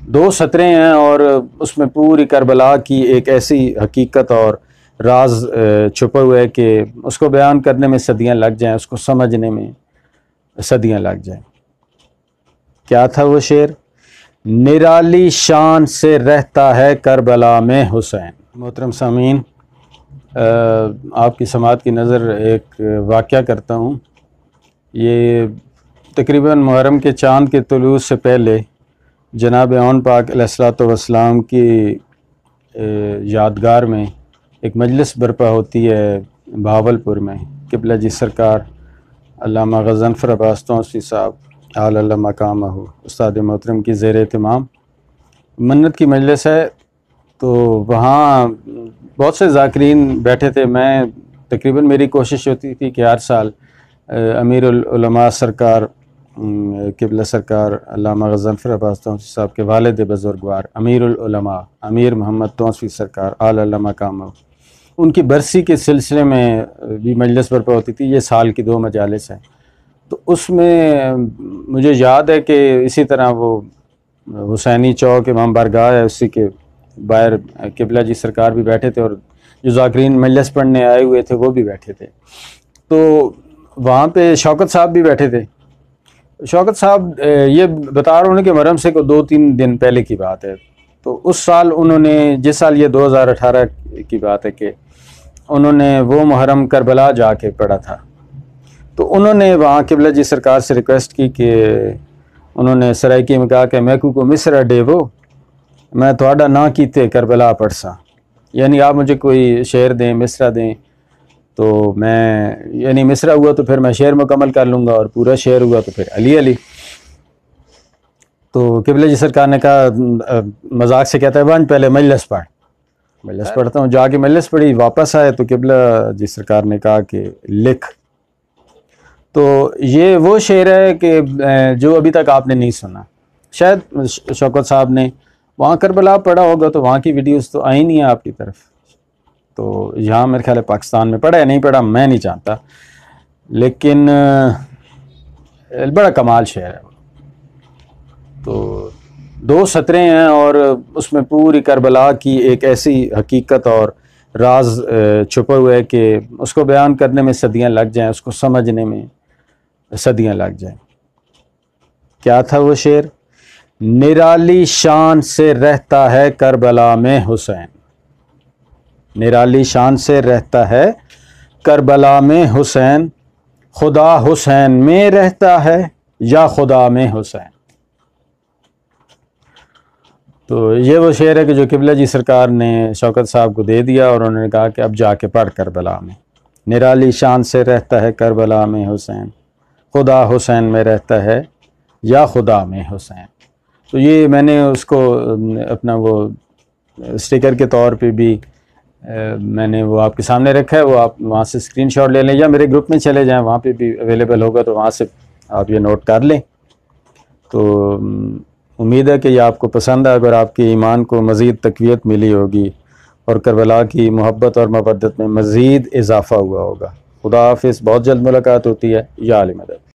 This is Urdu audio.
دو سطریں ہیں اور اس میں پوری کربلا کی ایک ایسی حقیقت اور راز چھپا ہوا ہے کہ اس کو بیان کرنے میں صدیاں لگ جائیں، اس کو سمجھنے میں صدیاں لگ جائیں۔ کیا تھا وہ شعر؟ نرالی شان سے رہتا ہے کربلا میں حسین۔ محترم سامعین، آپ کی سماعت کی نظر ایک واقعہ کرتا ہوں۔ یہ تقریباً محرم کے چاند کے طلوع سے پہلے جناب اون پاک علیہ الصلوۃ والسلام کی یادگار میں ایک مجلس برپا ہوتی ہے بہاولپور میں۔ قبلہ جی سرکار علامہ غضنفر عباس توسوی صاحب اعلی اللہ مقامہ استاد محترم کی زیر اہتمام منت کی مجلس ہے۔ تو وہاں بہت سے ذاکرین بیٹھے تھے۔ میں تقریباً میری کوشش ہوتی تھی کہ ہر سال امیر العلماء سرکار قبلہ سرکار علامہ غضنفر عباس توسوی صاحب کے والد بزرگوار امیر العلماء امیر محمد توسوی سرکار اعلی اللہ مقامہ، ان کی برسی کے سلسلے میں بھی مجلس برپا ہوتی تھی۔ یہ سال کی 2 مجالس ہیں۔ تو اس میں مجھے یاد ہے کہ اسی طرح وہ حسینی چوک امام بارگاہ ہے، اسی کے باہر قبلہ جی سرکار بھی بیٹھے تھے اور جو ذاکرین مجلس پڑھنے آئے ہوئے تھے وہ بھی بیٹھے تھے۔ تو وہاں پہ شوکت صاحب بھی بیٹھے تھے۔ شوکت صاحب یہ بتا رہے ہیں کہ محرم سے کو 2-3 دن پہلے کی بات ہے۔ تو اس سال انہوں نے، جس سال یہ 2018 کی بات ہے، کہ انہوں نے وہ محرم کربلا جا کے پڑھا تھا۔ تو انہوں نے وہاں قبلہ جی سرکار سے ریکویسٹ کی کہ انہوں نے سرائکی میں کہا کہ میں کو مصر ڈیو میں تھوڑا نہ کیتے کربلا پڑھ سا، یعنی آپ مجھے کوئی شعر دیں، مصرع دیں، تو میں یعنی مصرع ہوا تو پھر میں شعر مکمل کر لوں گا، اور پورا شعر ہوا تو پھر علی علی۔ تو قبلہ جی سرکار نے کہا، مذاق سے کہتا ہے وان پہلے مجلس پڑھ۔ مجلس پڑھتا ہوں، جا کے مجلس پڑھی، واپس آئے تو قبلہ جی سرکار نے کہا کہ لکھ۔ تو یہ وہ شعر ہے کہ جو ابھی تک آپ نے نہیں سنا۔ شاید شوکت صاحب نے وہاں کربلا پڑھا ہوگا تو وہاں کی ویڈیوز تو آئی نہیں ہیں آپ کی طرف، تو یہاں میرے خیال ہے پاکستان میں پڑھا ہے، نہیں پڑھا میں نہیں جانتا، لیکن بڑا کمال شعر ہے۔ تو 2 سطریں ہیں اور اس میں پوری کربلا کی ایک ایسی حقیقت اور راز چھپا ہوا ہے کہ اس کو بیان کرنے میں صدیاں لگ جائیں، اس کو سمجھنے میں صدیاں لگ جائیں۔ کیا تھا وہ شعر؟ نرالی شان سے رہتا ہے کربلا میں حسین۔ نرالی شان سے رہتا ہے کربلا میں حسین، خدا حسین میں رہتا ہے یا خدا میں حسین۔ تو یہ وہ شعر ہے کہ جو قبلہ جی سرکار نے شوکت صاحب کو دے دیا اور انہوں نے کہا کہ اب جا کے پڑھ کربلا میں۔ نرالی شان سے رہتا ہے کربلا میں حسین، خدا حسین میں رہتا ہے یا خدا میں حسین۔ تو یہ میں نے اس کو اپنا وہ اسٹیکر کے طور پہ بھی میں نے وہ آپ کے سامنے رکھا ہے، وہ آپ وہاں سے اسکرین شاٹ لے لیں یا میرے گروپ میں چلے جائیں، وہاں پہ بھی اویلیبل ہوگا، تو وہاں سے آپ یہ نوٹ کر لیں۔ تو امید ہے کہ یہ آپ کو پسند ہے، اگر آپ کے ایمان کو مزید تقویت ملی ہوگی اور کربلا کی محبت اور مودت میں مزید اضافہ ہوا ہوگا۔ خدا حافظ، بہت جلد ملاقات ہوتی ہے، یا علی مدد۔